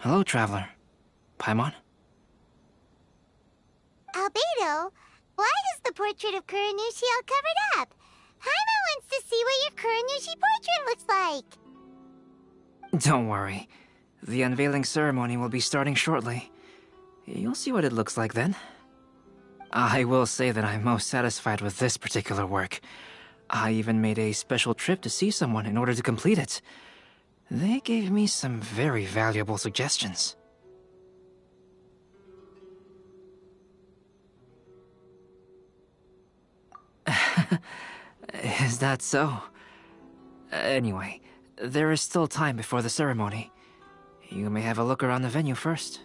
Hello, traveler. Paimon? Albedo, why is the portrait of Kuranushi all covered up? Paimon wants to see what your Kuranushi portrait looks like. Don't worry. The unveiling ceremony will be starting shortly. You'll see what it looks like then. I will say that I'm most satisfied with this particular work. I even made a special trip to see someone in order to complete it. They gave me some very valuable suggestions. Is that so? Anyway, there is still time before the ceremony. You may have a look around the venue first.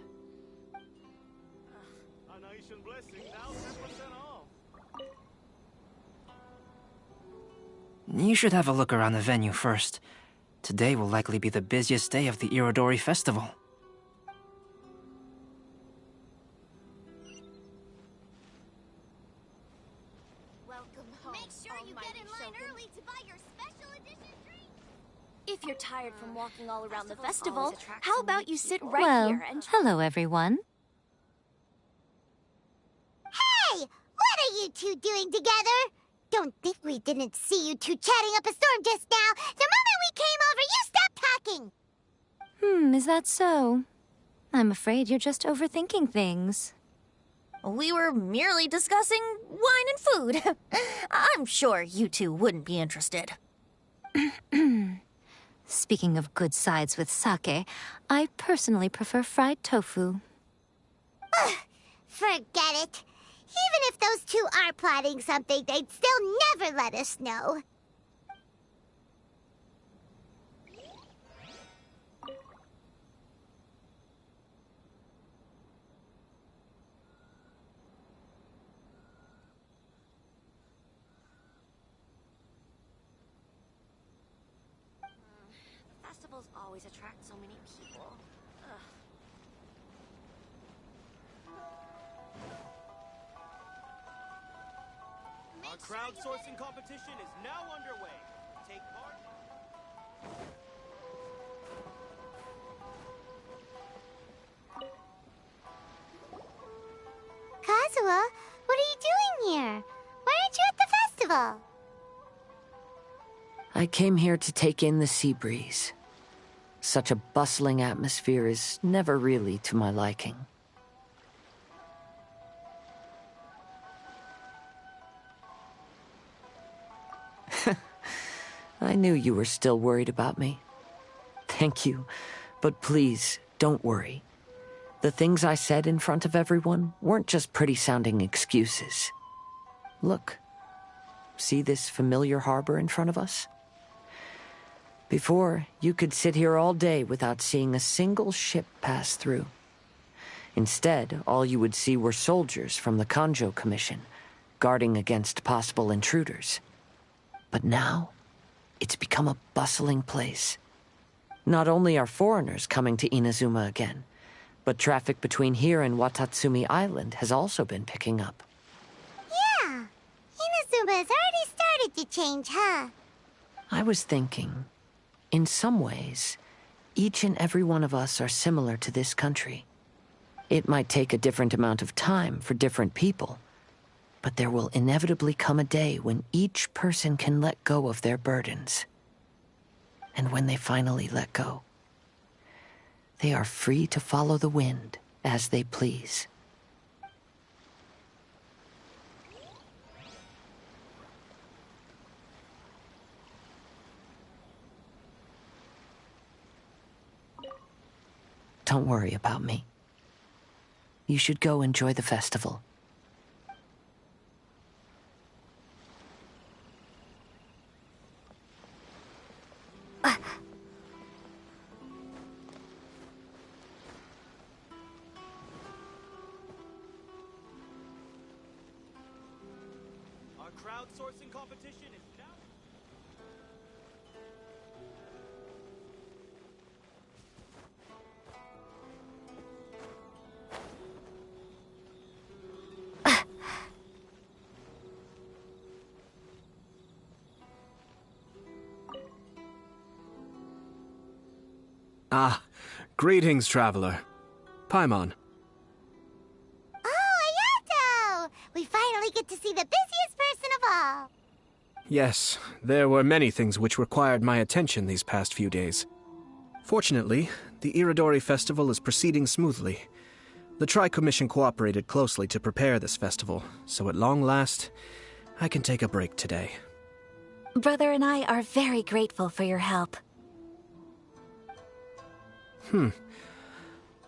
You should have a look around the venue first. Today will likely be the busiest day of the Irodori Festival. Welcome home. Make sure you get in line early to buy your special edition drink. If you're tired from walking all around the festival, how about you sit right Well, here and... hello everyone. Hey! What are you two doing together? Don't think we didn't see you two chatting up a storm just now. The moment we came over, you stopped talking. Is that so? I'm afraid you're just overthinking things. We were merely discussing wine and food. I'm sure you two wouldn't be interested. Speaking of good sides with sake, I personally prefer fried tofu. Forget it. Even if those two are plotting something, they'd still never let us know. Festivals always attract so many people. Ugh. Our crowdsourcing competition is now underway. Take part. Kazuha, what are you doing here? Why aren't you at the festival? I came here to take in the sea breeze. Such a bustling atmosphere is never really to my liking. I knew you were still worried about me. Thank you, but please, don't worry. The things I said in front of everyone weren't just pretty-sounding excuses. Look, see this familiar harbor in front of us? Before, you could sit here all day without seeing a single ship pass through. Instead, all you would see were soldiers from the Kanjo Commission, guarding against possible intruders. But now, it's become a bustling place. Not only are foreigners coming to Inazuma again, but traffic between here and Watatsumi Island has also been picking up. Yeah, Inazuma has already started to change, huh? I was thinking, in some ways, each and every one of us are similar to this country. It might take a different amount of time for different people, but there will inevitably come a day when each person can let go of their burdens. And when they finally let go, they are free to follow the wind as they please. Don't worry about me. You should go enjoy the festival. Our crowdsourcing competition is now... Ah, Greetings, traveler. Paimon. Oh, Ayato! We finally get to see the busiest person of all. Yes, there were many things which required my attention these past few days. Fortunately, the Iridori Festival is proceeding smoothly. The Tri-Commission cooperated closely to prepare this festival, so at long last, I can take a break today. Brother and I are very grateful for your help.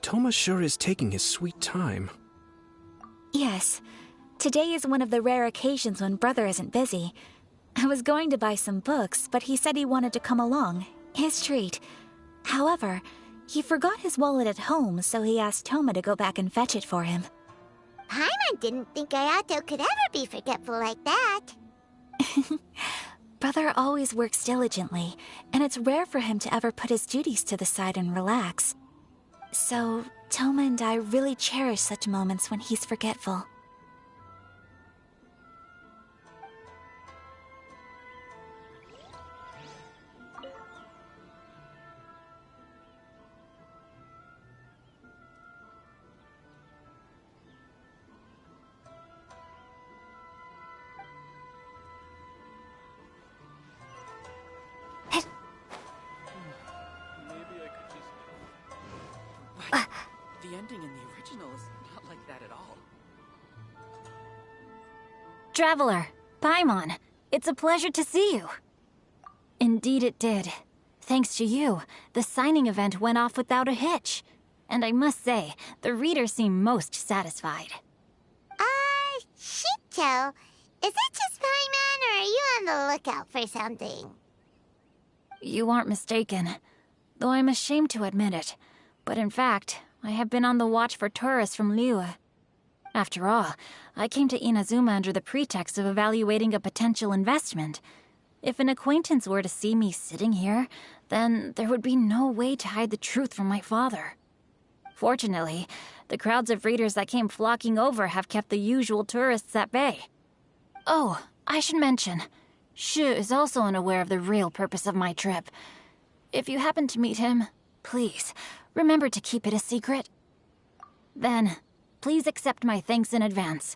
Toma sure is taking his sweet time. Yes. Today is one of the rare occasions when Brother isn't busy. I was going to buy some books, but he said he wanted to come along. His treat. However, he forgot his wallet at home, so he asked Toma to go back and fetch it for him. Paimon didn't think Ayato could ever be forgetful like that. Brother always works diligently, and it's rare for him to ever put his duties to the side and relax. So, Toma and I really cherish such moments when he's forgetful. The ending in the original is not like that at all. Traveler, Paimon, it's a pleasure to see you. Indeed it did. Thanks to you, the signing event went off without a hitch. And I must say, the readers seem most satisfied. Shito, is it just Paimon, or are you on the lookout for something? You aren't mistaken, though I'm ashamed to admit it. But in fact, I have been on the watch for tourists from Liyue. After all, I came to Inazuma under the pretext of evaluating a potential investment. If an acquaintance were to see me sitting here, then there would be no way to hide the truth from my father. Fortunately, the crowds of readers that came flocking over have kept the usual tourists at bay. Oh, I should mention, Shu is also unaware of the real purpose of my trip. If you happen to meet him, please, remember to keep it a secret. Then, please accept my thanks in advance.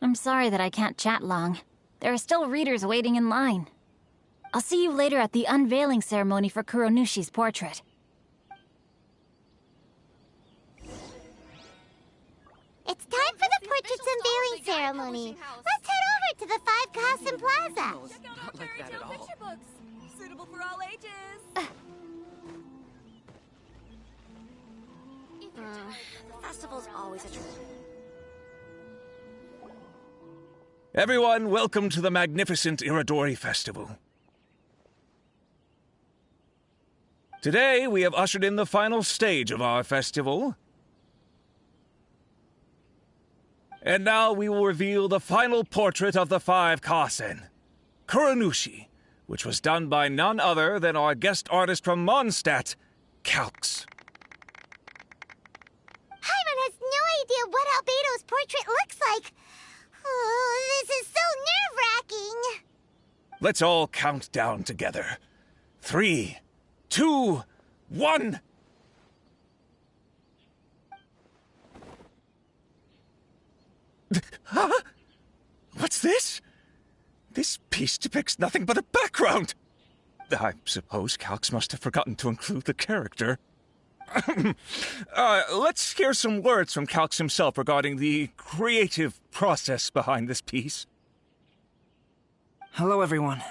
I'm sorry that I can't chat long. There are still readers waiting in line. I'll see you later at the unveiling ceremony for Kuronushi's portrait. It's time for the portrait's unveiling ceremony. Let's head over to the Five Kasen Plaza. Not like that at all. Suitable for all ages. The festival's always a treat. Everyone, welcome to the magnificent Iridori Festival. Today, we have ushered in the final stage of our festival. And now we will reveal the final portrait of the Five Kasen, Kuronushi, which was done by none other than our guest artist from Mondstadt, Calx. Paimon has no idea what Albedo's portrait looks like. Oh, this is so nerve-wracking. Let's all count down together. 3, 2, 1... Huh? What's this? This piece depicts nothing but a background. I suppose Calx must have forgotten to include the character. Let's hear some words from Calx himself regarding the creative process behind this piece. Hello, everyone.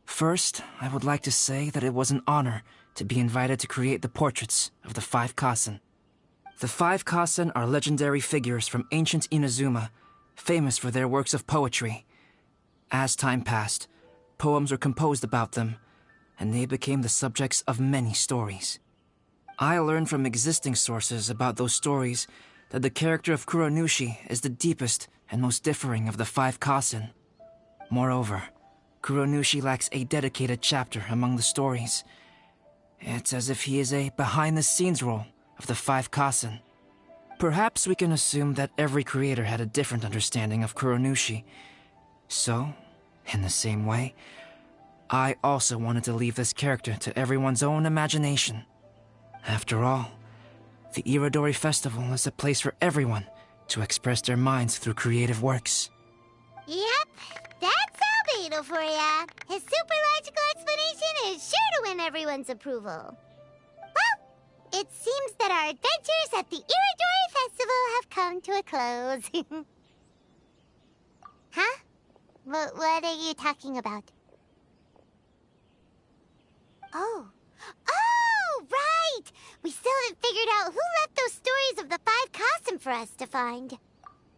First, I would like to say that it was an honor to be invited to create the portraits of the Five Kasen. The Five Kasen are legendary figures from ancient Inazuma, famous for their works of poetry. As time passed, poems were composed about them, and they became the subjects of many stories. I learned from existing sources about those stories that the character of Kuronushi is the deepest and most differing of the Five Kasen. Moreover, Kuronushi lacks a dedicated chapter among the stories. It's as if he is a behind-the-scenes role of the Five Kasen. Perhaps we can assume that every creator had a different understanding of Kuronushi. So, in the same way, I also wanted to leave this character to everyone's own imagination. After all, the Irodori Festival is a place for everyone to express their minds through creative works. Yep, that's Albedo for ya. His super logical explanation is sure to win everyone's approval. Well, it seems that our adventures at the Irodori Festival have come to a close. Huh? What are you talking about? Oh, right! We still haven't figured out who left those stories of the 5 Kasim for us to find.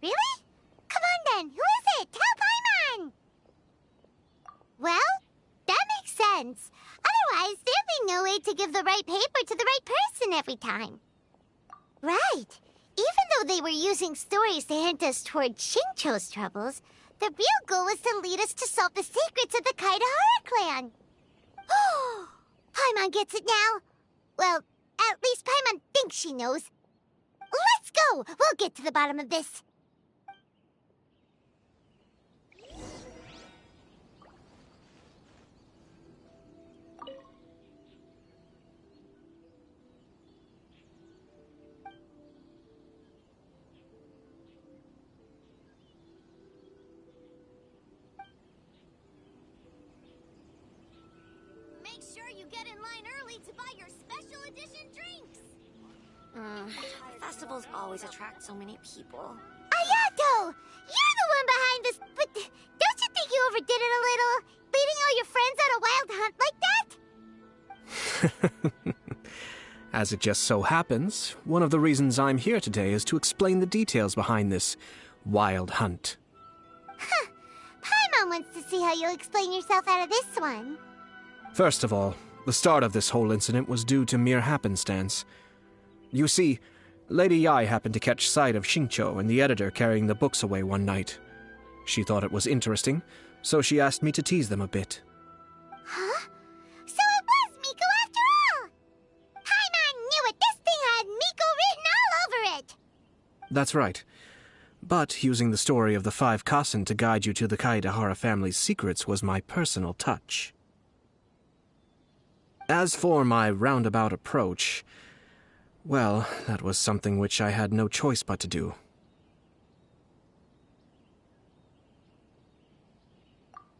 Really? Come on then, who is it? Tell Paimon! Well, that makes sense. Otherwise, there'd be no way to give the right paper to the right person every time. Right. Even though they were using stories to hint us toward Shincho's troubles, the real goal was to lead us to solve the secrets of the Kaidahara clan. Oh, Paimon gets it now. Well, at least Paimon thinks she knows. Let's go! We'll get to the bottom of this. Make sure you get in line early to buy your special edition drinks. Festivals always attract so many people. Ayato! You're the one behind this, but don't you think you overdid it a little? Leading all your friends on a wild hunt like that? As it just so happens, one of the reasons I'm here today is to explain the details behind this wild hunt. Huh. Paimon wants to see how you'll explain yourself out of this one. First of all, the start of this whole incident was due to mere happenstance. You see, Lady Yai happened to catch sight of Shincho and the editor carrying the books away one night. She thought it was interesting, so she asked me to tease them a bit. Huh? So it was Miko after all! Paimon knew it! This thing had Miko written all over it! That's right. But using the story of the 5 Kassen to guide you to the Kaidahara family's secrets was my personal touch. As for my roundabout approach, well, that was something which I had no choice but to do.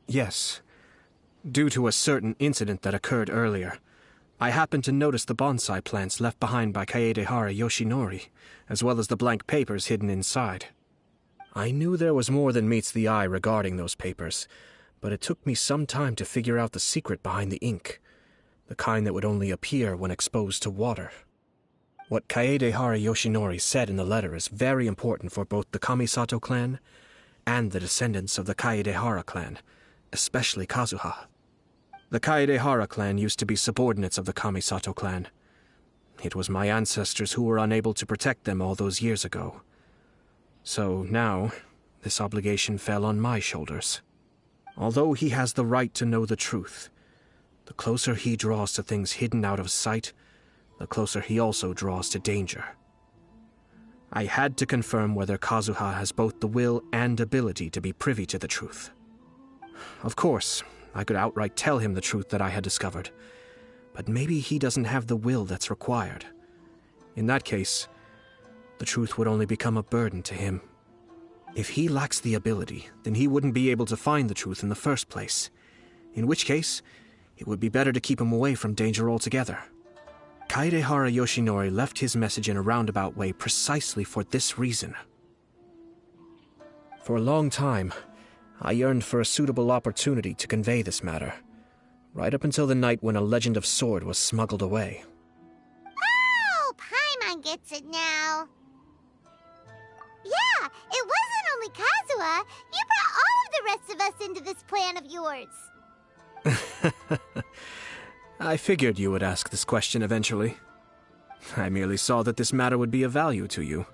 Yes, due to a certain incident that occurred earlier, I happened to notice the bonsai plants left behind by Kaedehara Yoshinori, as well as the blank papers hidden inside. I knew there was more than meets the eye regarding those papers, but it took me some time to figure out the secret behind the ink. The kind that would only appear when exposed to water. What Kaedehara Yoshinori said in the letter is very important for both the Kamisato clan and the descendants of the Kaedehara clan, especially Kazuha. The Kaedehara clan used to be subordinates of the Kamisato clan. It was my ancestors who were unable to protect them all those years ago. So now, this obligation fell on my shoulders. Although he has the right to know the truth, the closer he draws to things hidden out of sight, the closer he also draws to danger. I had to confirm whether Kazuha has both the will and ability to be privy to the truth. Of course, I could outright tell him the truth that I had discovered, but maybe he doesn't have the will that's required. In that case, the truth would only become a burden to him. If he lacks the ability, then he wouldn't be able to find the truth in the first place, in which case, it would be better to keep him away from danger altogether. Kaedehara Yoshinori left his message in a roundabout way precisely for this reason. For a long time, I yearned for a suitable opportunity to convey this matter, right up until the night when a legend of sword was smuggled away. Oh, Paimon gets it now. Yeah, it wasn't only Kazuha. You brought all of the rest of us into this plan of yours. I figured you would ask this question eventually. I merely saw that this matter would be of value to you.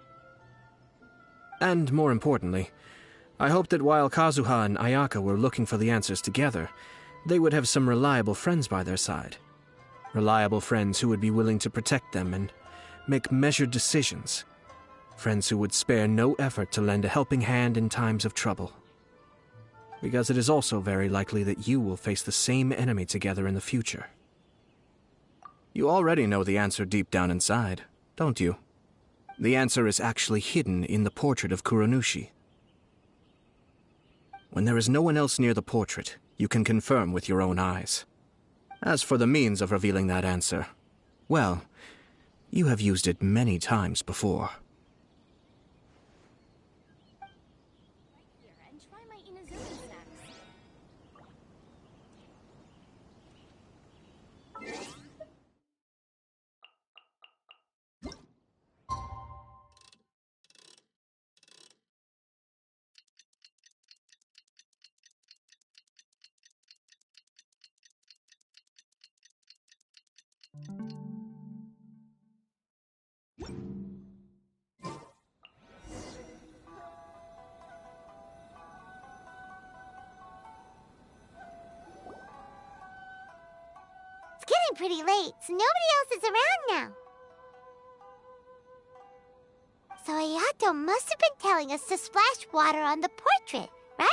And more importantly, I hoped that while Kazuha and Ayaka were looking for the answers together, they would have some reliable friends by their side. Reliable friends who would be willing to protect them and make measured decisions. Friends who would spare no effort to lend a helping hand in times of trouble. Because it is also very likely that you will face the same enemy together in the future. You already know the answer deep down inside, don't you? The answer is actually hidden in the portrait of Kuronushi. When there is no one else near the portrait, you can confirm with your own eyes. As for the means of revealing that answer, well, you have used it many times before. It's getting pretty late, so nobody else is around now. So Ayato must have been telling us to splash water on the portrait, right?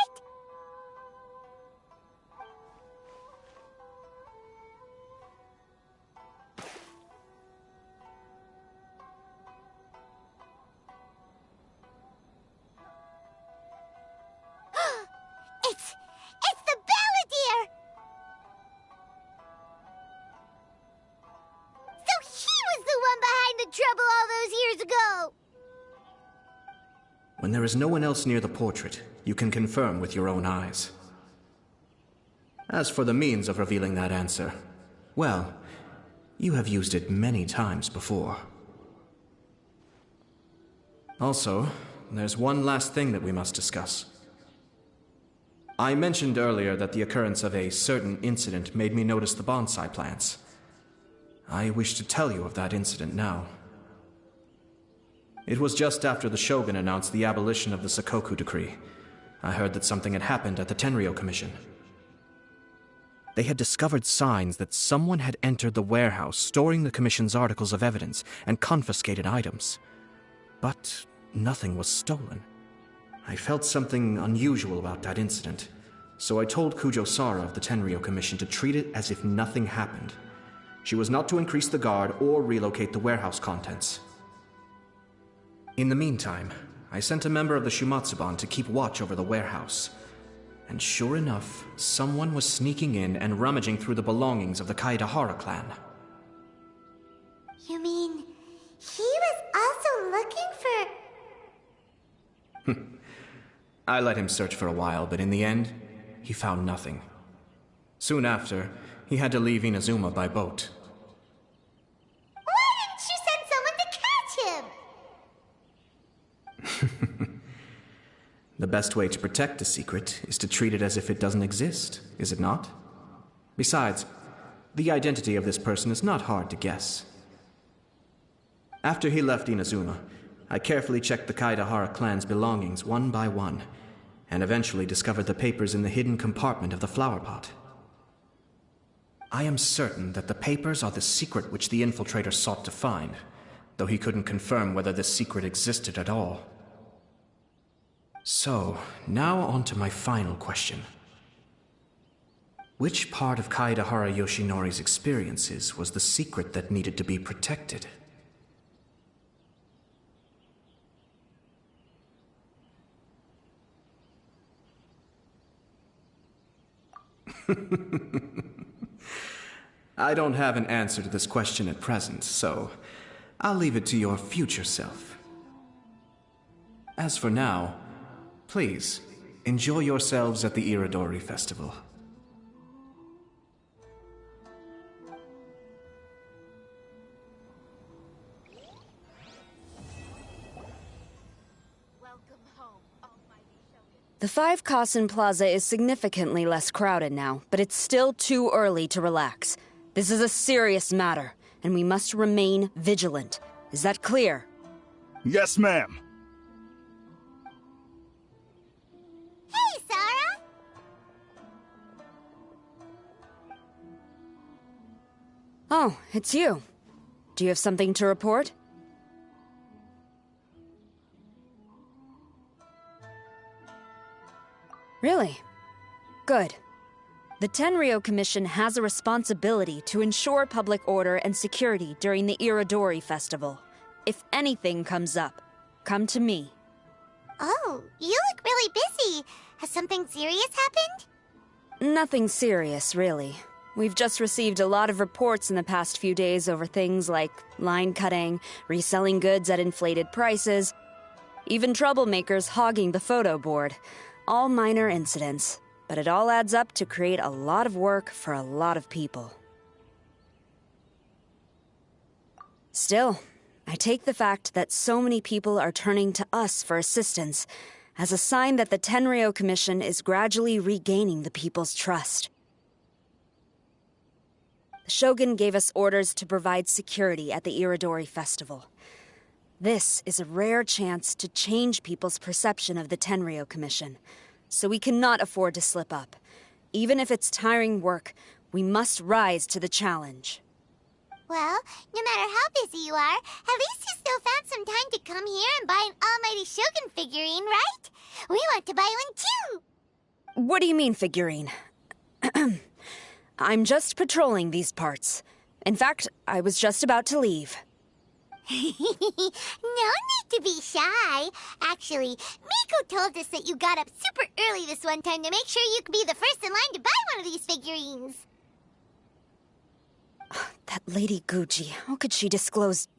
It's the Balladeer! So he was the one behind the trouble all those years ago! When there is no one else near the portrait, you can confirm with your own eyes. As for the means of revealing that answer, well, you have used it many times before. Also, there's one last thing that we must discuss. I mentioned earlier that the occurrence of a certain incident made me notice the bonsai plants. I wish to tell you of that incident now. It was just after the Shogun announced the abolition of the Sakoku decree. I heard that something had happened at the Tenryou Commission. They had discovered signs that someone had entered the warehouse storing the Commission's articles of evidence and confiscated items. But nothing was stolen. I felt something unusual about that incident, so I told Kujo-Sara of the Tenryou Commission to treat it as if nothing happened. She was not to increase the guard or relocate the warehouse contents. In the meantime, I sent a member of the Shumatsuban to keep watch over the warehouse. And sure enough, someone was sneaking in and rummaging through the belongings of the Kaedahara clan. You mean, he was also looking for... I let him search for a while, but in the end, he found nothing. Soon after, he had to leave Inazuma by boat. Why didn't you send someone to catch him? The best way to protect a secret is to treat it as if it doesn't exist, is it not? Besides, the identity of this person is not hard to guess. After he left Inazuma, I carefully checked the Kaedahara clan's belongings one by one, and eventually discovered the papers in the hidden compartment of the flower pot. I am certain that the papers are the secret which the infiltrator sought to find, though he couldn't confirm whether this secret existed at all. So, now on to my final question. Which part of Kaedahara Yoshinori's experiences was the secret that needed to be protected? I don't have an answer to this question at present, so I'll leave it to your future self. As for now, please, enjoy yourselves at the Iridori Festival. The Five Kasen Plaza is significantly less crowded now, but it's still too early to relax. This is a serious matter, and we must remain vigilant. Is that clear? Yes, ma'am. Hey, Sarah! Oh, it's you. Do you have something to report? Really? Good. The Tenryo Commission has a responsibility to ensure public order and security during the Irodori Festival. If anything comes up, come to me. Oh, you look really busy. Has something serious happened? Nothing serious, really. We've just received a lot of reports in the past few days over things like line cutting, reselling goods at inflated prices, even troublemakers hogging the photo board. All minor incidents, but it all adds up to create a lot of work for a lot of people. Still, I take the fact that so many people are turning to us for assistance as a sign that the Tenryo Commission is gradually regaining the people's trust. The Shogun gave us orders to provide security at the Irodori Festival. This is a rare chance to change people's perception of the Tenryo Commission, so we cannot afford to slip up. Even if it's tiring work, we must rise to the challenge. Well, no matter how busy you are, at least you still found some time to come here and buy an Almighty Shogun figurine, right? We want to buy one too! What do you mean, figurine? I'm just patrolling these parts. In fact, I was just about to leave. No need to be shy. Actually, Miko told us that you got up super early this one time to make sure you could be the first in line to buy one of these figurines. That Lady Gucci, how could she disclose...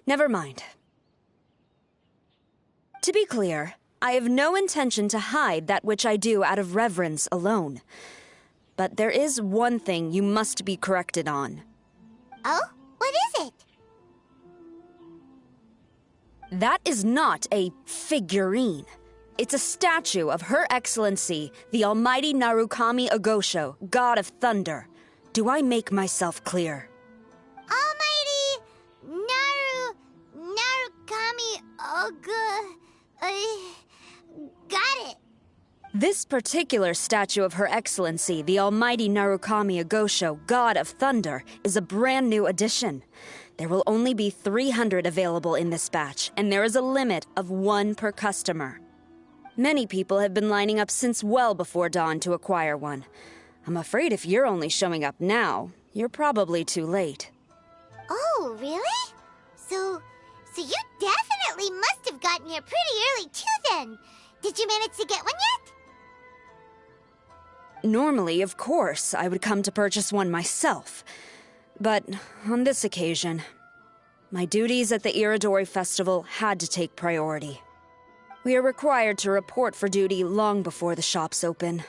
Never mind. To be clear, I have no intention to hide that which I do out of reverence alone. But there is one thing you must be corrected on. Oh? What is it? That is not a figurine. It's a statue of Her Excellency, the Almighty Narukami Agosho, God of Thunder. Do I make myself clear? Almighty Narukami got it. This particular statue of Her Excellency, the Almighty Narukami Agosho, God of Thunder, is a brand new addition. There will only be 300 available in this batch, and there is a limit of 1 per customer. Many people have been lining up since well before dawn to acquire one. I'm afraid if you're only showing up now, you're probably too late. Oh, really? So you definitely must have gotten here pretty early too then. Did you manage to get one yet? Normally, of course, I would come to purchase one myself. But on this occasion, my duties at the Irodori Festival had to take priority. We are required to report for duty long before the shops open.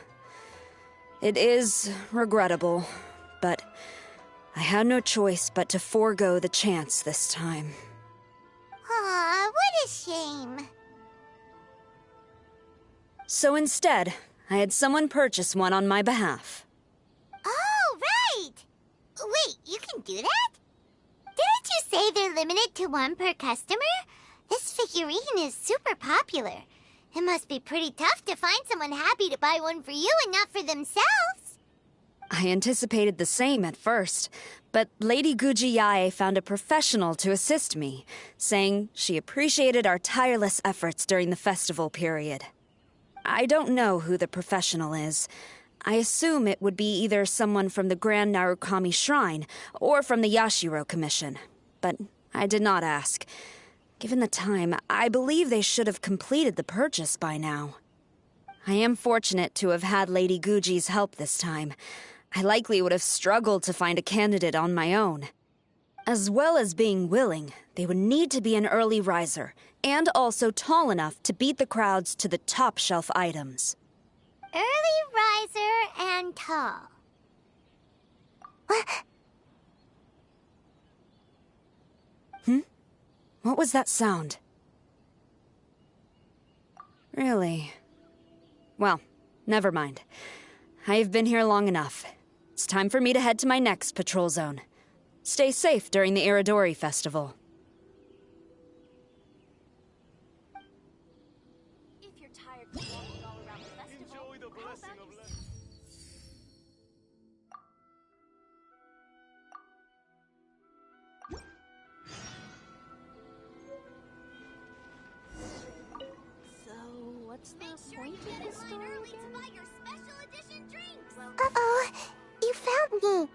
It is regrettable, but I had no choice but to forego the chance this time. Aw, what a shame. So instead, I had someone purchase one on my behalf. Oh, right! Wait, you can do that? Didn't you say they're limited to 1 per customer? This figurine is super popular. It must be pretty tough to find someone happy to buy one for you and not for themselves. I anticipated the same at first, but Lady Guji Yae found a professional to assist me, saying she appreciated our tireless efforts during the festival period. I don't know who the professional is. I assume it would be either someone from the Grand Narukami Shrine or from the Yashiro Commission, but I did not ask. Given the time, I believe they should have completed the purchase by now. I am fortunate to have had Lady Guji's help this time. I likely would have struggled to find a candidate on my own. As well as being willing, they would need to be an early riser, and also tall enough to beat the crowds to the top shelf items. Early riser and tall. What was that sound? Really? Well, never mind. I've been here long enough. It's time for me to head to my next patrol zone. Stay safe during the Irodori Festival. If you're tired of walking all around the festival, Enjoy the blessing of life. So, what's the point of Get this in line story early to again? buy your special edition Uh-oh, you found me.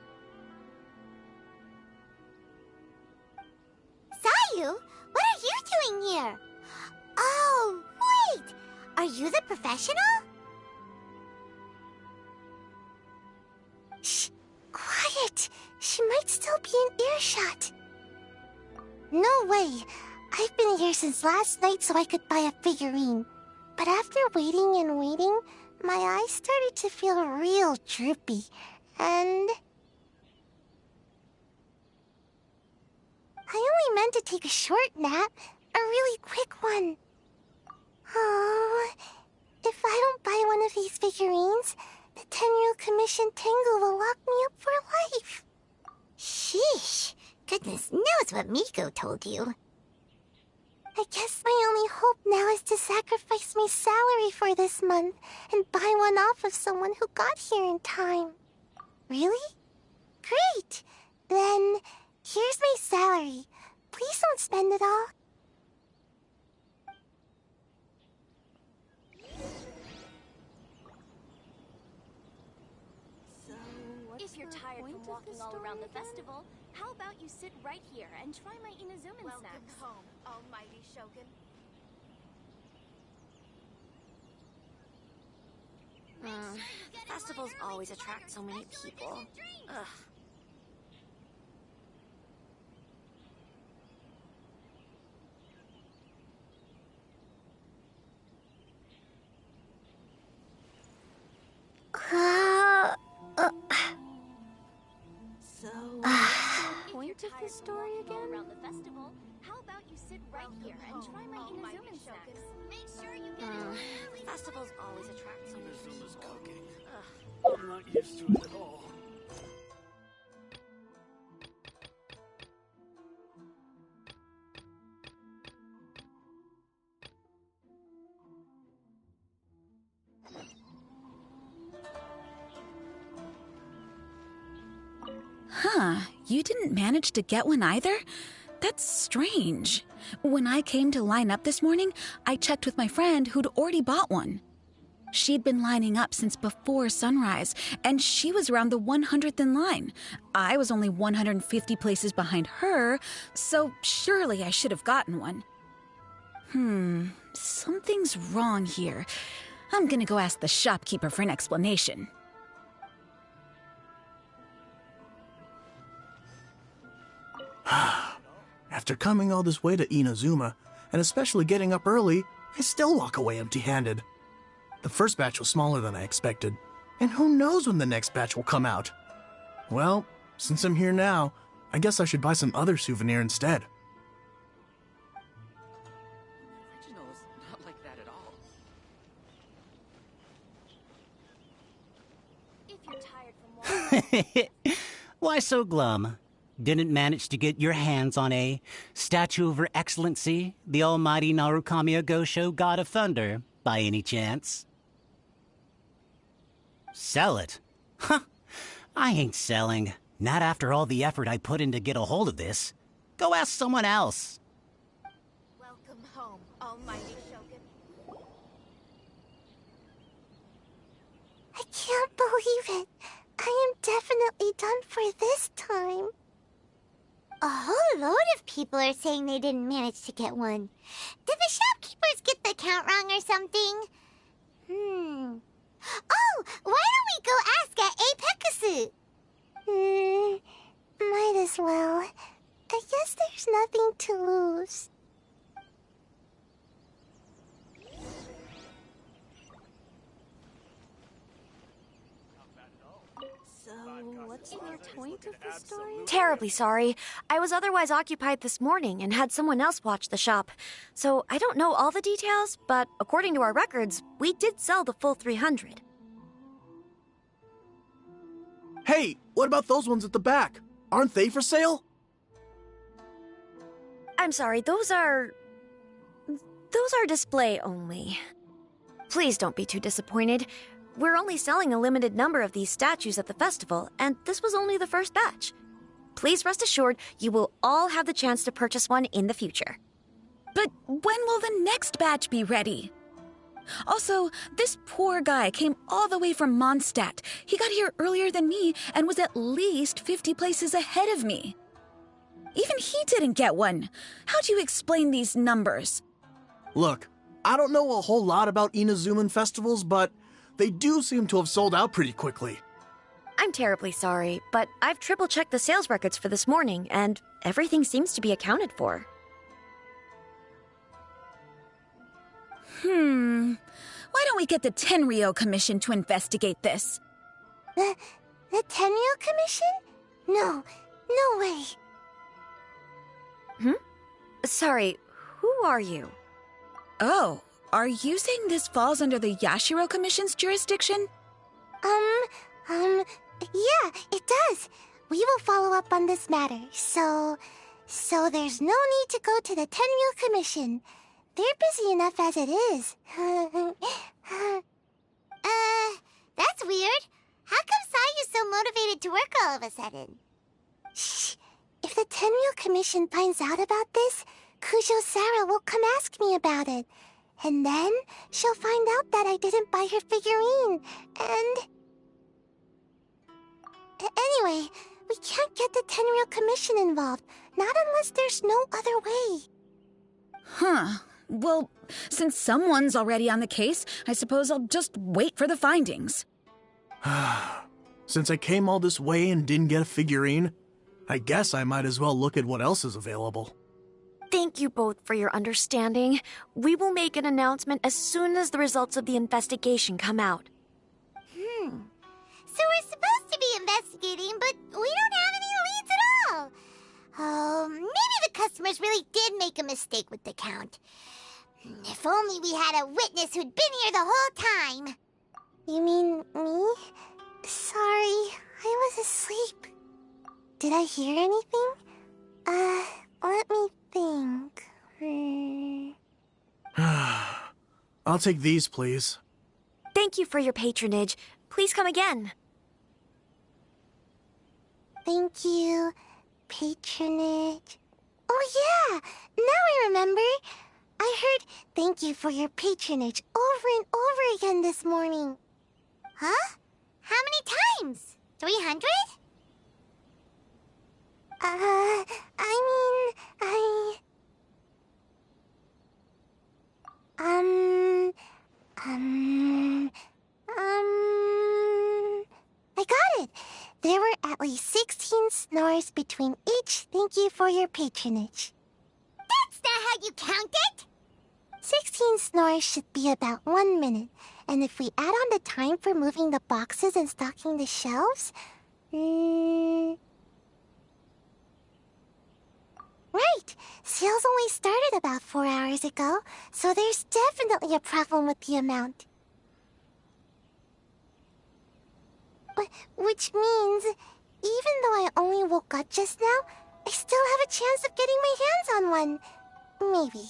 Sayu, what are you doing here? Oh, wait! Are you the professional? Shh! Quiet! She might still be in earshot. No way! I've been here since last night so I could buy a figurine. But after waiting and waiting, my eyes started to feel real droopy, and... I only meant to take a short nap, a really quick one. Oh, if I don't buy one of these figurines, the 10-year-old commission Tengu will lock me up for life. Sheesh, goodness knows what Miko told you. I guess my only hope now is to sacrifice my salary for this month and buy one off of someone who got here in time. Really? Great! Then, here's my salary. Please don't spend it all. If you're tired from walking all around the festival, how about you sit right here and try my Inazuman snacks? Welcome home, almighty Shogun. Festivals always attract so many people. Ugh. So, what's the point of the story again? Around the festival, how about you sit right here and try my Inazuman snacks? Make sure you get Festivals always attract so many Inazuma's people. cooking. Ugh. I'm not used to it at all. Huh, you didn't manage to get one either? That's strange. When I came to line up this morning, I checked with my friend who'd already bought one. She'd been lining up since before sunrise, and she was around the 100th in line. I was only 150 places behind her, so surely I should have gotten one. Something's wrong here. I'm gonna go ask the shopkeeper for an explanation. After coming all this way to Inazuma, and especially getting up early, I still walk away empty-handed. The first batch was smaller than I expected, and who knows when the next batch will come out. Well, since I'm here now, I guess I should buy some other souvenir instead. Originals, not like that at all. If you're tired from walking... Why so glum? Didn't manage to get your hands on a statue of Her Excellency, the almighty Narukami Agosho, God of Thunder, by any chance? Sell it? Huh. I ain't selling. Not after all the effort I put in to get a hold of this. Go ask someone else. Welcome home, almighty Shogun. I can't believe it. I am definitely done for this time. A whole load of people are saying they didn't manage to get one. Did the shopkeepers get the count wrong or something? Oh, why don't we go ask at Apekasu? Might as well. I guess there's nothing to lose. So, what's the point of the story? Terribly sorry. I was otherwise occupied this morning and had someone else watch the shop. So I don't know all the details, but according to our records, we did sell the full 300. Hey, what about those ones at the back? Aren't they for sale? I'm sorry, those are display only. Please don't be too disappointed. We're only selling a limited number of these statues at the festival, and this was only the first batch. Please rest assured, you will all have the chance to purchase one in the future. But when will the next batch be ready? Also, this poor guy came all the way from Mondstadt. He got here earlier than me and was at least 50 places ahead of me. Even he didn't get one. How do you explain these numbers? Look, I don't know a whole lot about Inazuman festivals, but they do seem to have sold out pretty quickly. I'm terribly sorry, but I've triple-checked the sales records for this morning, and everything seems to be accounted for. Why don't we get the Tenryo Commission to investigate this? The Tenryo Commission? No way. Sorry, who are you? Oh, are you saying this falls under the Yashiro Commission's jurisdiction? Yeah, it does. We will follow up on this matter, so there's no need to go to the Tenryo Commission. They're busy enough as it is. That's weird. How come Sayu's so motivated to work all of a sudden? Shh. If the Tenryo Commission finds out about this, Kujo Sarah will come ask me about it. And then she'll find out that I didn't buy her figurine. And... Anyway, we can't get the Tenryo Commission involved. Not unless there's no other way. Huh. Well, since someone's already on the case, I suppose I'll just wait for the findings. Since I came all this way and didn't get a figurine, I guess I might as well look at what else is available. Thank you both for your understanding. We will make an announcement as soon as the results of the investigation come out. So we're supposed to be investigating, but we don't have any leads at all. Oh, maybe the customers really did make a mistake with the count. If only we had a witness who'd been here the whole time. You mean me? Sorry, I was asleep. Did I hear anything? Let me think. I'll take these, please. Thank you for your patronage. Please come again. Thank you. Patronage. Oh yeah, now I remember. I heard thank you for your patronage over and over again this morning. Huh? How many times? 300? I got it. There were at least 16 snores between each thank you for your patronage. That's not how you count it! 16 snores should be about 1 minute, and if we add on the time for moving the boxes and stocking the shelves... Right! Sales only started about 4 hours ago, so there's definitely a problem with the amount. Which means, even though I only woke up just now, I still have a chance of getting my hands on one. Maybe.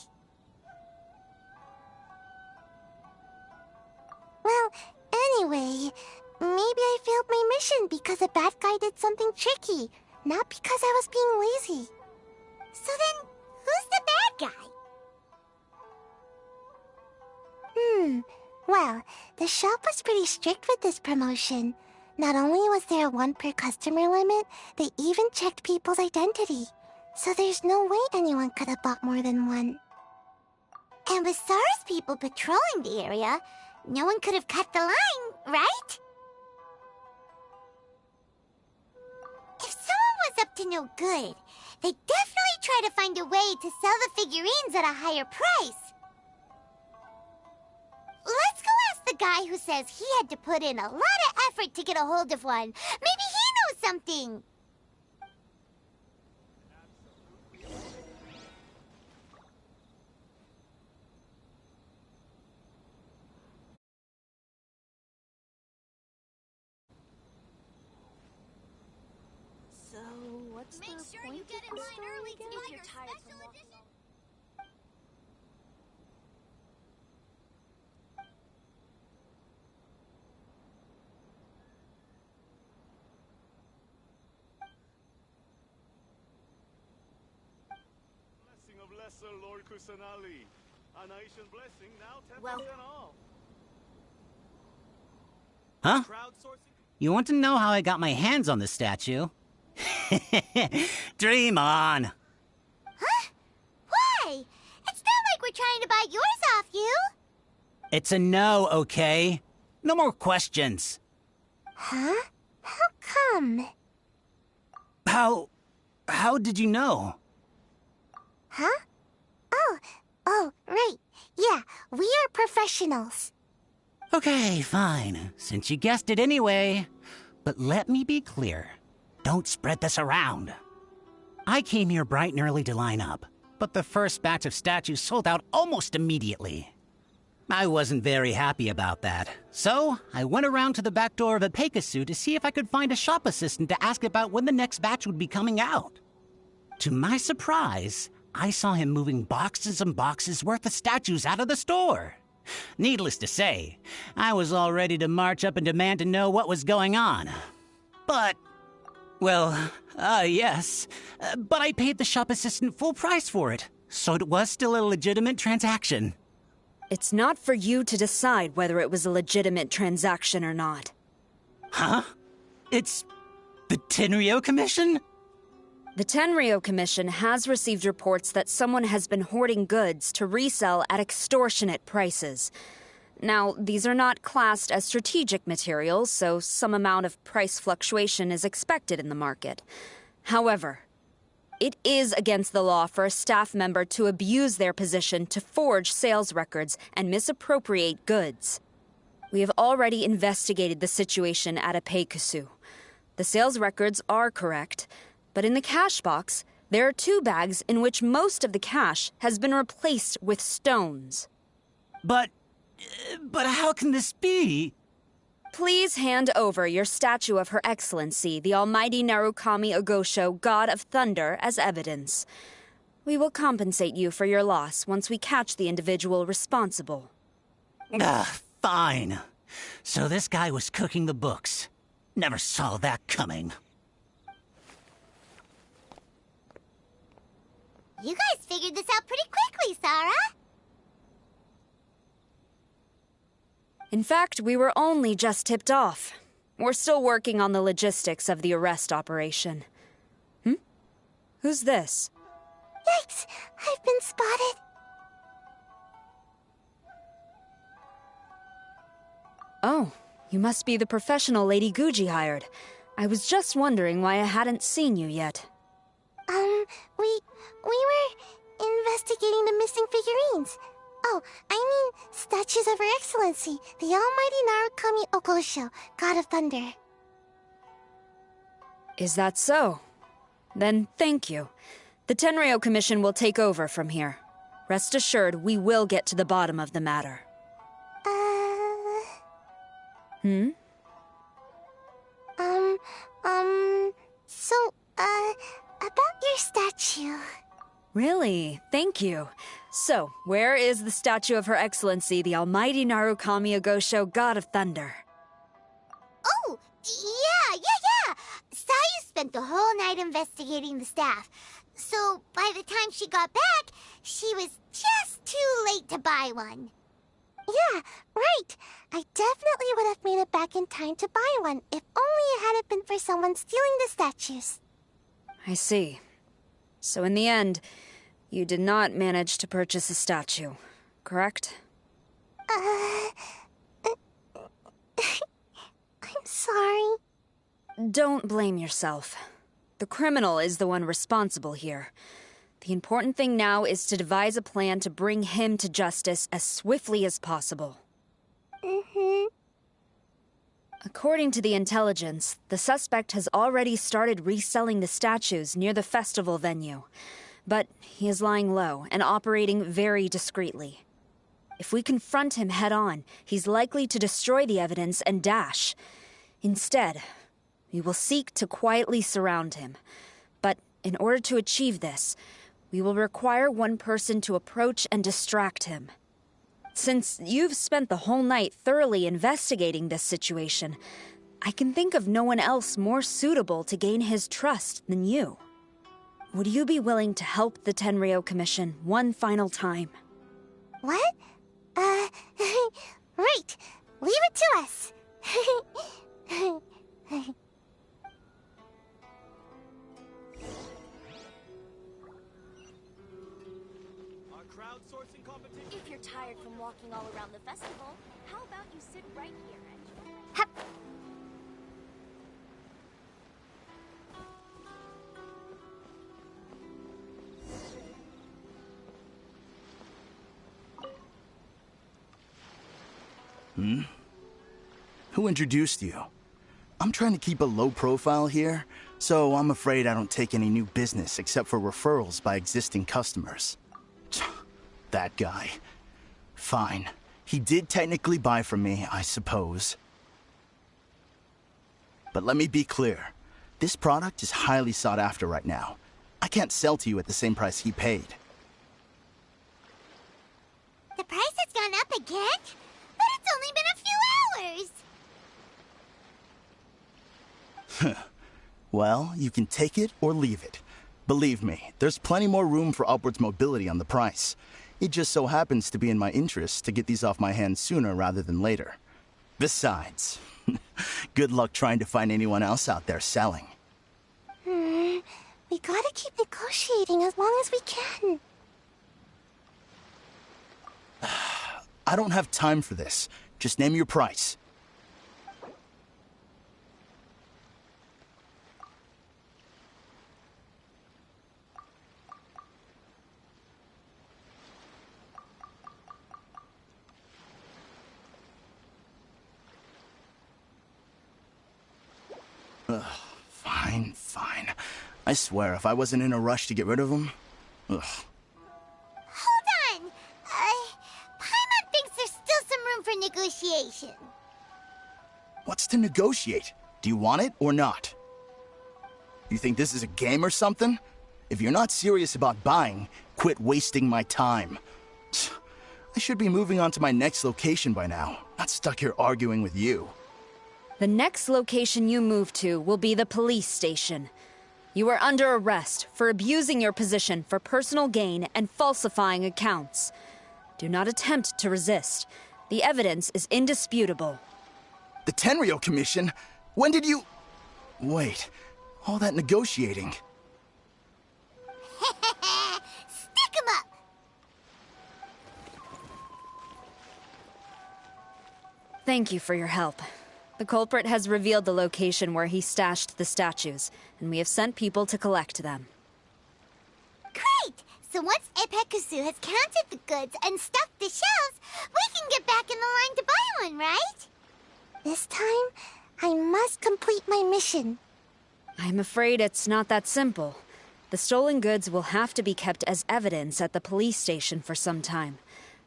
Well, anyway, maybe I failed my mission because a bad guy did something tricky, not because I was being lazy. So then, who's the bad guy? Well, the shop was pretty strict with this promotion. Not only was there a 1 per customer limit, they even checked people's identity. So there's no way anyone could have bought more than one. And with SARS people patrolling the area, no one could have cut the line, right? If someone was up to no good, they'd definitely try to find a way to sell the figurines at a higher price. Let's go ask the guy who says he had to put in a lot of effort to get a hold of one. Maybe he knows something. So, what's Make the sure point you get of in the line story early to again? buy your special edition. Blessing of Lesser Lord Kusanali. Well, Huh? You want to know how I got my hands on the statue? Dream on! Huh? Why? It's not like we're trying to buy yours off you. It's a no, okay? No more questions. Huh? How come? How did you know? Huh? Oh, right. Yeah, we are professionals. Okay, fine. Since you guessed it anyway. But let me be clear. Don't spread this around. I came here bright and early to line up, but the first batch of statues sold out almost immediately. I wasn't very happy about that, so I went around to the back door of a Pegasus to see if I could find a shop assistant to ask about when the next batch would be coming out. To my surprise, I saw him moving boxes and boxes worth of statues out of the store. Needless to say, I was all ready to march up and demand to know what was going on. But, well, yes, but I paid the shop assistant full price for it, so it was still a legitimate transaction. It's not for you to decide whether it was a legitimate transaction or not. Huh? It's the Tenryo Commission? The Tenryo Commission has received reports that someone has been hoarding goods to resell at extortionate prices. Now, these are not classed as strategic materials, so some amount of price fluctuation is expected in the market. However, it is against the law for a staff member to abuse their position to forge sales records and misappropriate goods. We have already investigated the situation at Apeikusu. The sales records are correct, but in the cash box, there are 2 bags in which most of the cash has been replaced with stones. But how can this be? Please hand over your statue of Her Excellency, the Almighty Narukami Ogosho, God of Thunder, as evidence. We will compensate you for your loss once we catch the individual responsible. Fine. So this guy was cooking the books. Never saw that coming. You guys figured this out pretty quickly, Sarah. In fact, we were only just tipped off. We're still working on the logistics of the arrest operation. Who's this? Yikes! I've been spotted. Oh, you must be the professional Lady Guji hired. I was just wondering why I hadn't seen you yet. We were investigating the missing figurines. Oh, I mean, statues of Her Excellency, the Almighty Narukami Ogosho, God of Thunder. Is that so? Then thank you. The Tenryo Commission will take over from here. Rest assured, we will get to the bottom of the matter. About your statue. Really? Thank you. So, where is the statue of Her Excellency, the Almighty Narukami Ogosho, God of Thunder? Oh, yeah. Sayu spent the whole night investigating the staff. So, by the time she got back, she was just too late to buy one. Yeah, right. I definitely would have made it back in time to buy one, if only it hadn't been for someone stealing the statues. I see. So in the end, you did not manage to purchase a statue, correct? I'm sorry. Don't blame yourself. The criminal is the one responsible here. The important thing now is to devise a plan to bring him to justice as swiftly as possible. According to the intelligence, the suspect has already started reselling the statues near the festival venue. But he is lying low and operating very discreetly. If we confront him head-on, he's likely to destroy the evidence and dash. Instead, we will seek to quietly surround him. But in order to achieve this, we will require one person to approach and distract him. Since you've spent the whole night thoroughly investigating this situation, I can think of no one else more suitable to gain his trust than you. Would you be willing to help the Tenryo Commission one final time? What? Right. Leave it to us. Our crowdsourcing competition. If you're tired from walking all around the festival, how about you sit right here and Hup. Who introduced you? I'm trying to keep a low profile here, so I'm afraid I don't take any new business except for referrals by existing customers. That guy. Fine. He did technically buy from me, I suppose. But let me be clear. This product is highly sought after right now. I can't sell to you at the same price he paid. The price has gone up again? But it's only been a few hours! Well, you can take it or leave it. Believe me, there's plenty more room for upwards mobility on the price. It just so happens to be in my interest to get these off my hands sooner rather than later. Besides, good luck trying to find anyone else out there selling. We gotta keep negotiating as long as we can. I don't have time for this. Just name your price. Fine, fine. I swear, if I wasn't in a rush to get rid of him... Ugh. Hold on! Paimon thinks there's still some room for negotiation. What's to negotiate? Do you want it or not? You think this is a game or something? If you're not serious about buying, quit wasting my time. I should be moving on to my next location by now, not stuck here arguing with you. The next location you move to will be the police station. You are under arrest for abusing your position for personal gain and falsifying accounts. Do not attempt to resist. The evidence is indisputable. The Tenryo Commission? When did you... Wait, all that negotiating... Stick 'em up! Thank you for your help. The culprit has revealed the location where he stashed the statues, and we have sent people to collect them. Great! So once Epekusu has counted the goods and stuffed the shelves, we can get back in the line to buy one, right? This time, I must complete my mission. I'm afraid it's not that simple. The stolen goods will have to be kept as evidence at the police station for some time.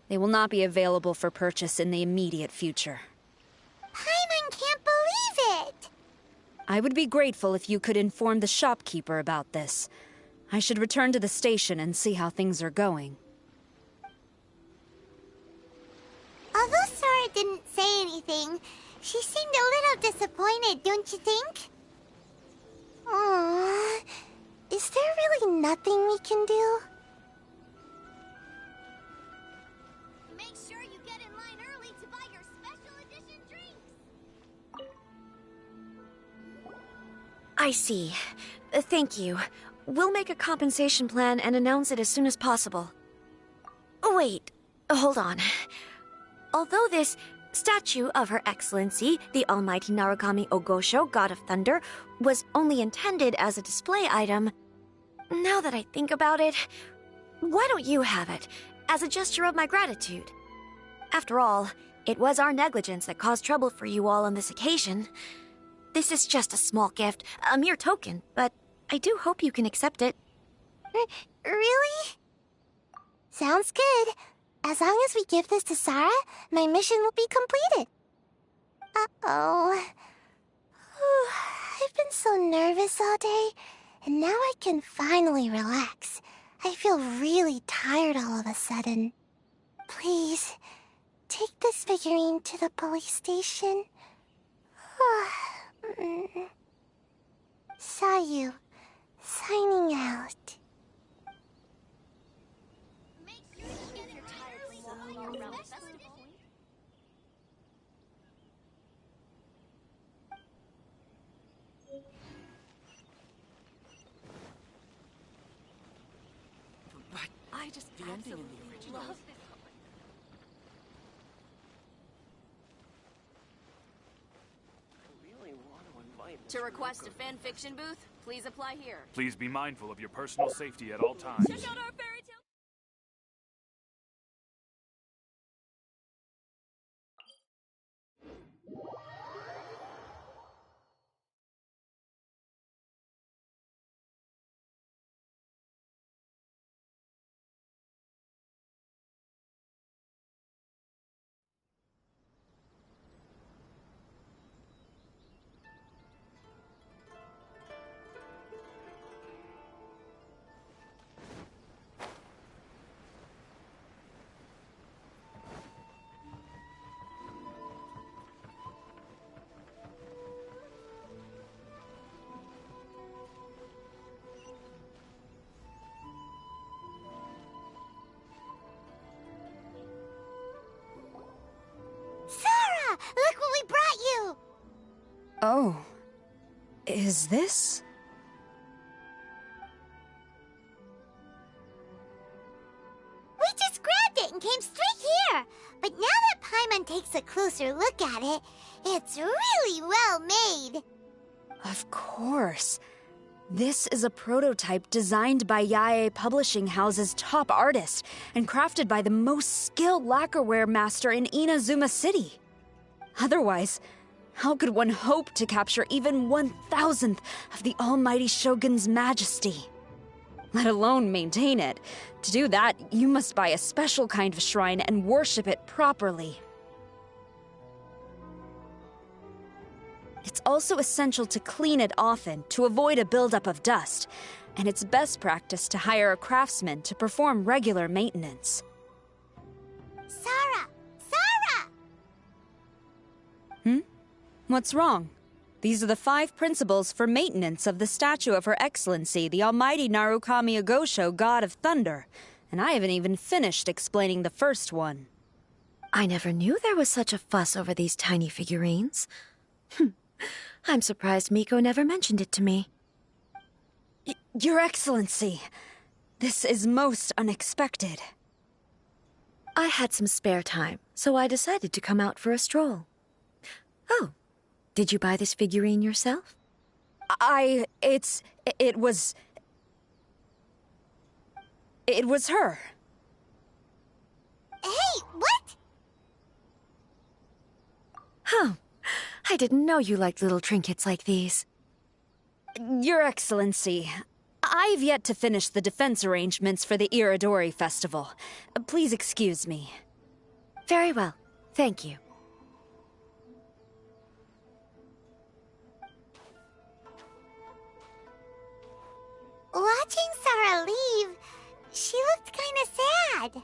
They will not be available for purchase in the immediate future. Paimon can't believe it! I would be grateful if you could inform the shopkeeper about this. I should return to the station and see how things are going. Although Sora didn't say anything, she seemed a little disappointed, don't you think? Aww. Is there really nothing we can do? Make sure you get in line early to buy your special edition drinks. I see. Thank you. We'll make a compensation plan and announce it as soon as possible. Oh, wait. Hold on. Although this statue of Her Excellency, the Almighty Narukami Ogosho, God of Thunder, was only intended as a display item, now that I think about it, why don't you have it, as a gesture of my gratitude? After all, it was our negligence that caused trouble for you all on this occasion. This is just a small gift, a mere token, but I do hope you can accept it. Really? Sounds good. As long as we give this to Sarah, my mission will be completed. Uh-oh. I've been so nervous all day, and now I can finally relax. I feel really tired all of a sudden. Please, take this figurine to the police station. Sayu, signing out. I just The ending in the original. love this. To request a fan fiction booth, please apply here. Please be mindful of your personal safety at all times. Check out our fairy tale. Sarah! Look what we brought you! Oh. Is this? We just grabbed it and came straight here. But now that Paimon takes a closer look at it, it's really well made. Of course. This is a prototype designed by Yae Publishing House's top artist and crafted by the most skilled lacquerware master in Inazuma City. Otherwise, how could one hope to capture even 1,000th of the Almighty Shogun's majesty? Let alone maintain it. To do that, you must buy a special kind of shrine and worship it properly. It's also essential to clean it often to avoid a buildup of dust, and it's best practice to hire a craftsman to perform regular maintenance. Sarah! Sarah! What's wrong? These are the 5 principles for maintenance of the statue of Her Excellency, the Almighty Narukami Agosho, God of Thunder, and I haven't even finished explaining the first one. I never knew there was such a fuss over these tiny figurines. I'm surprised Miko never mentioned it to me. Your Excellency, this is most unexpected. I had some spare time, so I decided to come out for a stroll. Oh, did you buy this figurine yourself? It was her. Hey, what? Huh. I didn't know you liked little trinkets like these. Your Excellency, I've yet to finish the defense arrangements for the Iridori Festival. Please excuse me. Very well. Thank you. Watching Sarah leave, she looked kinda sad.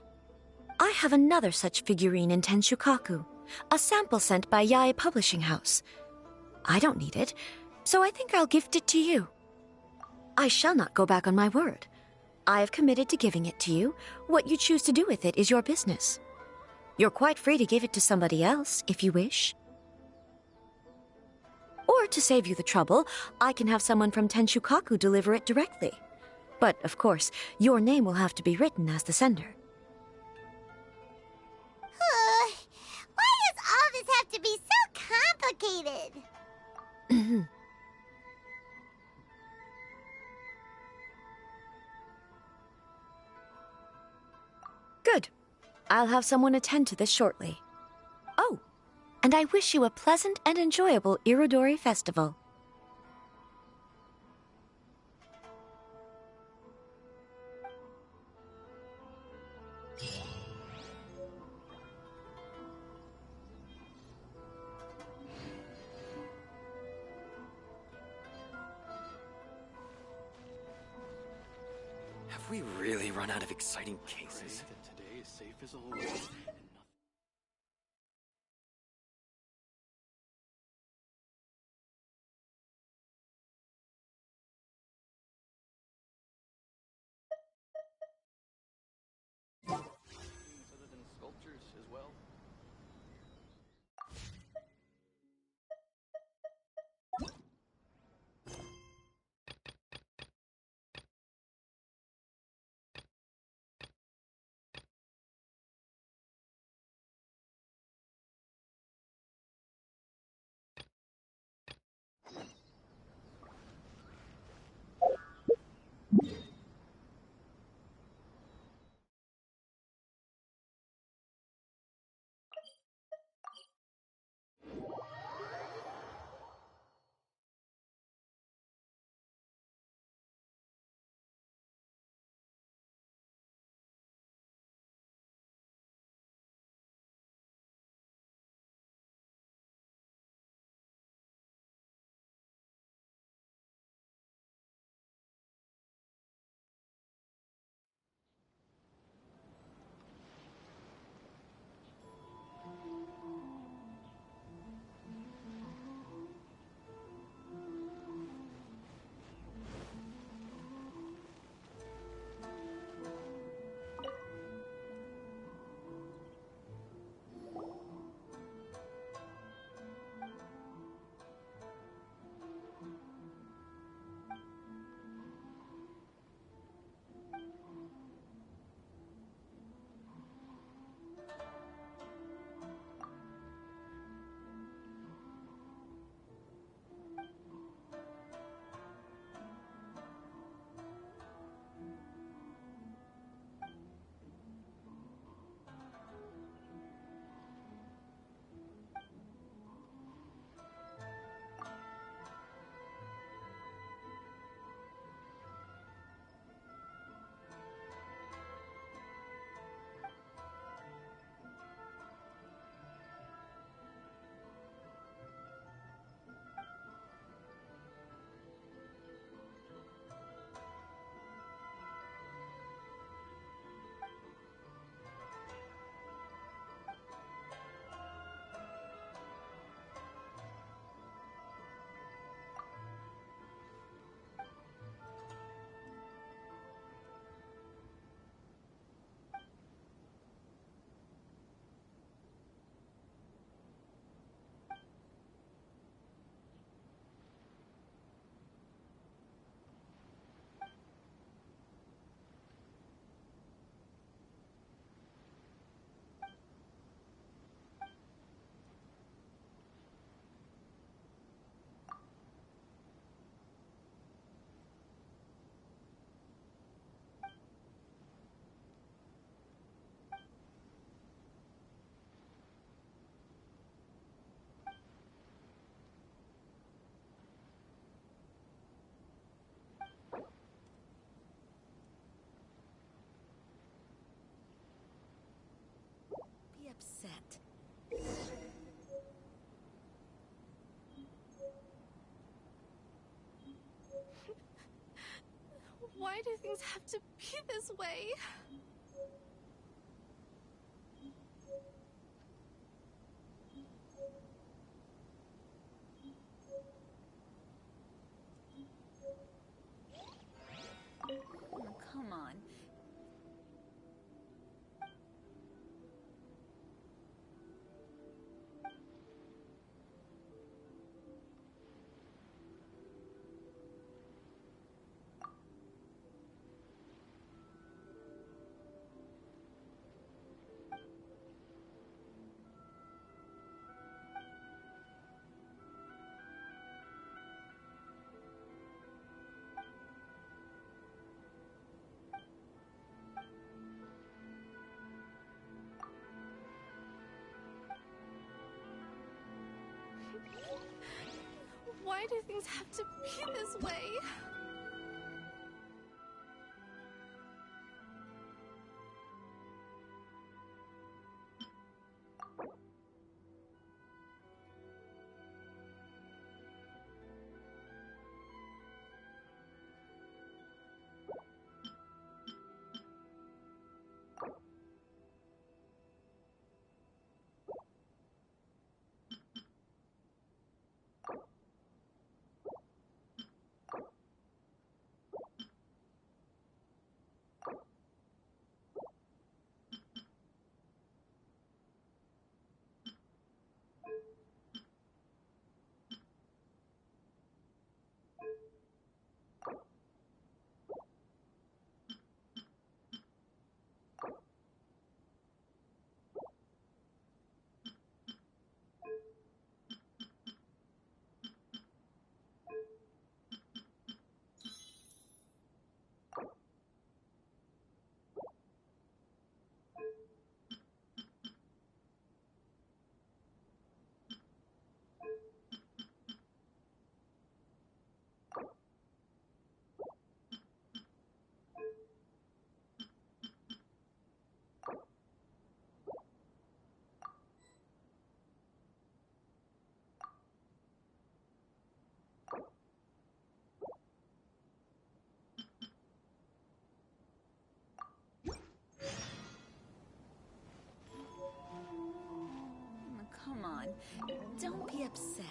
I have another such figurine in Tenshukaku, a sample sent by Yae Publishing House. I don't need it, so I think I'll gift it to you. I shall not go back on my word. I have committed to giving it to you. What you choose to do with it is your business. You're quite free to give it to somebody else, if you wish. Or, to save you the trouble, I can have someone from Tenshukaku deliver it directly. But, of course, your name will have to be written as the sender. Why does all this have to be so complicated? Good. I'll have someone attend to this shortly. Oh, and I wish you a pleasant and enjoyable Irodori Festival. Have we really run out of exciting cases? Today is safe as always. Why do things have to be this way? Oh, come on. Why do things have to be this way? Come on. Don't be upset.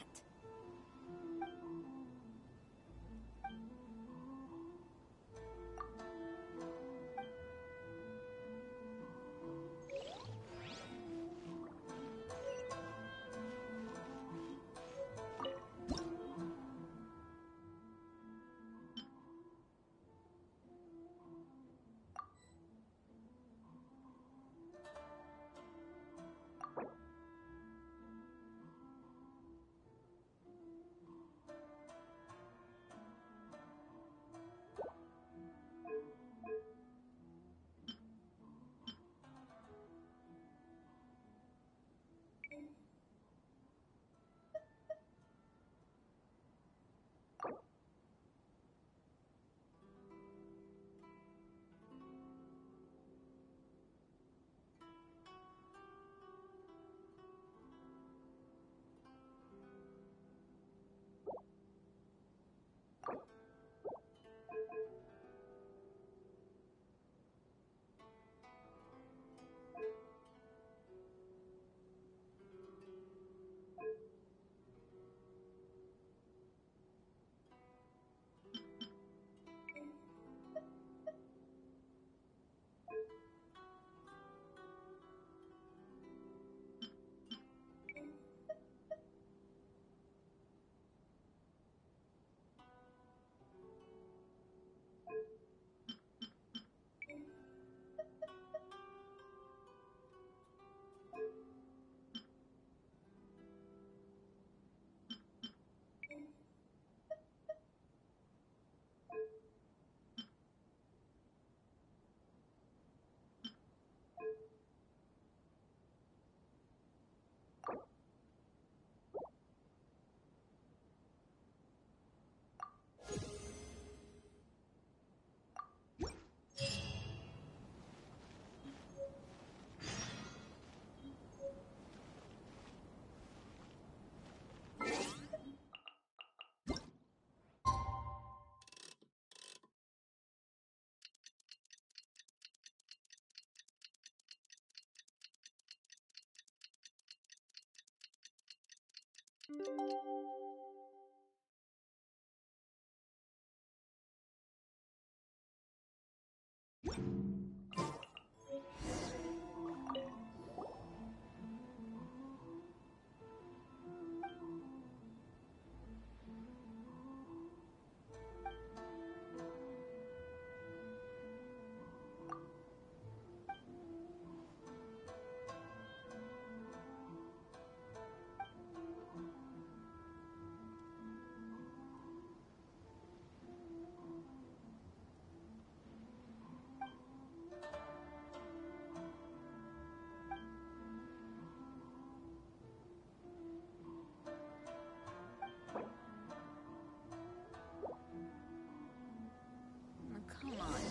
Come on,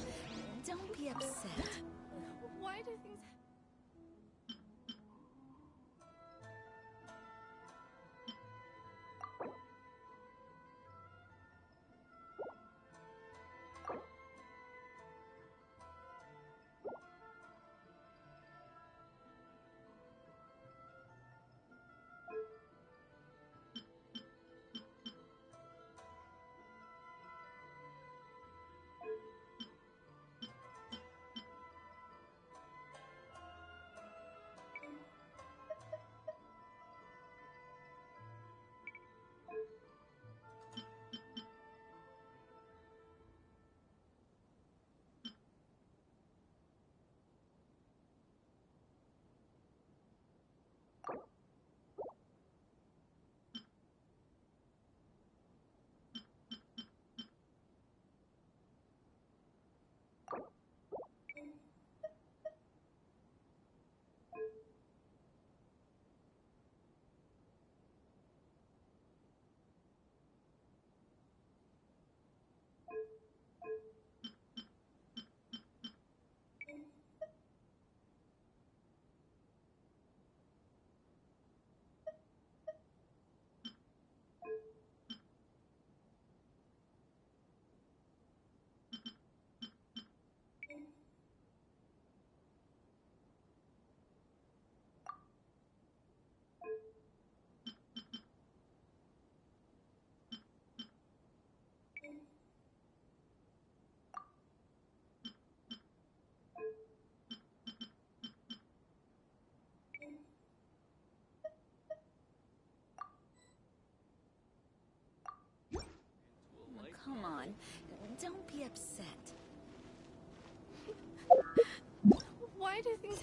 don't be upset. Why do things... Come on, don't be upset. Why do things...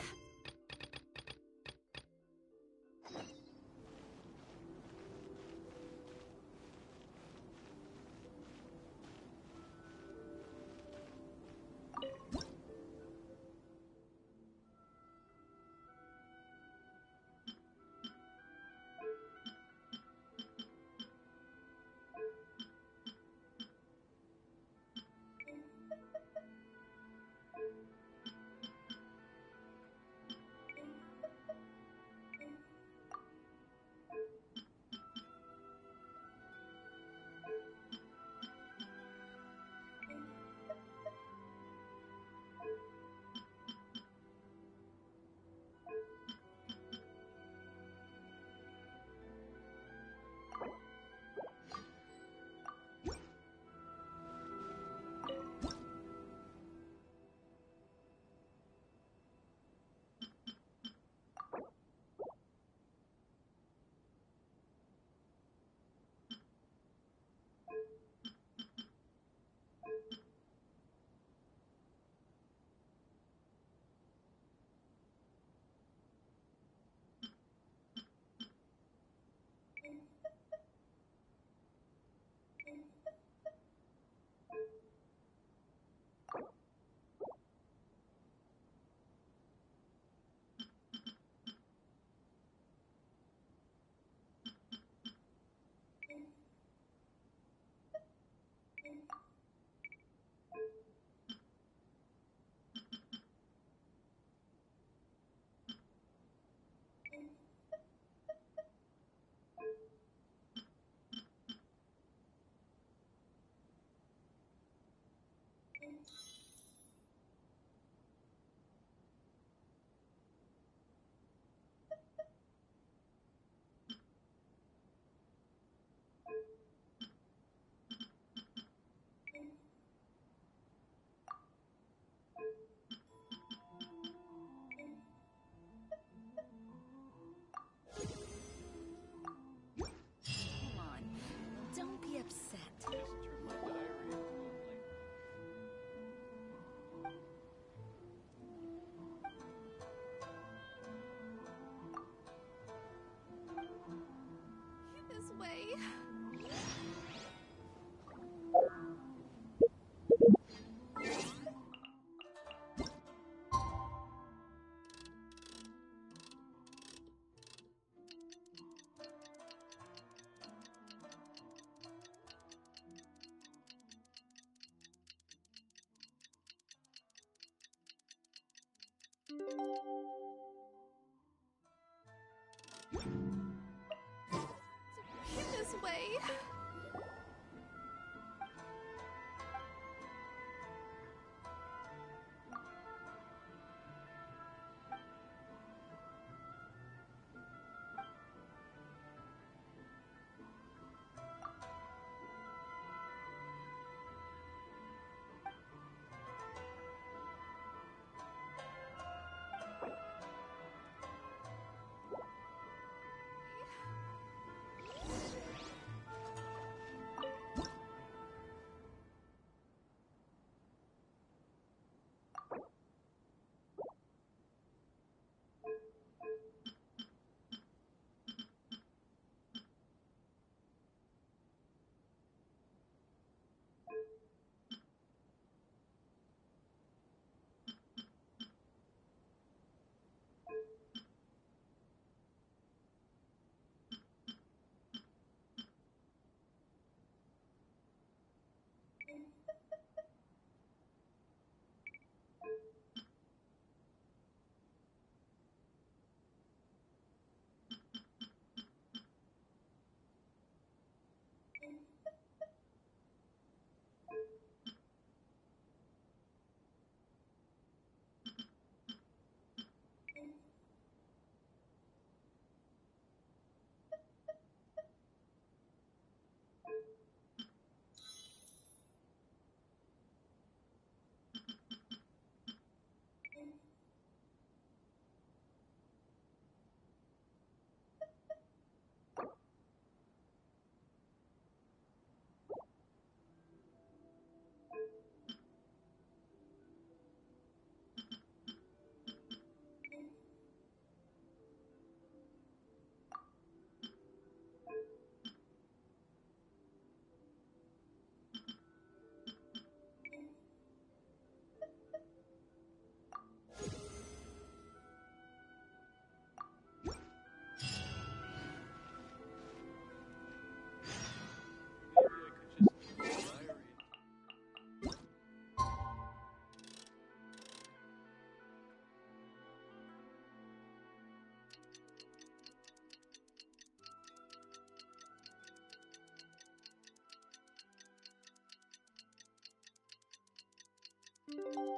This way. you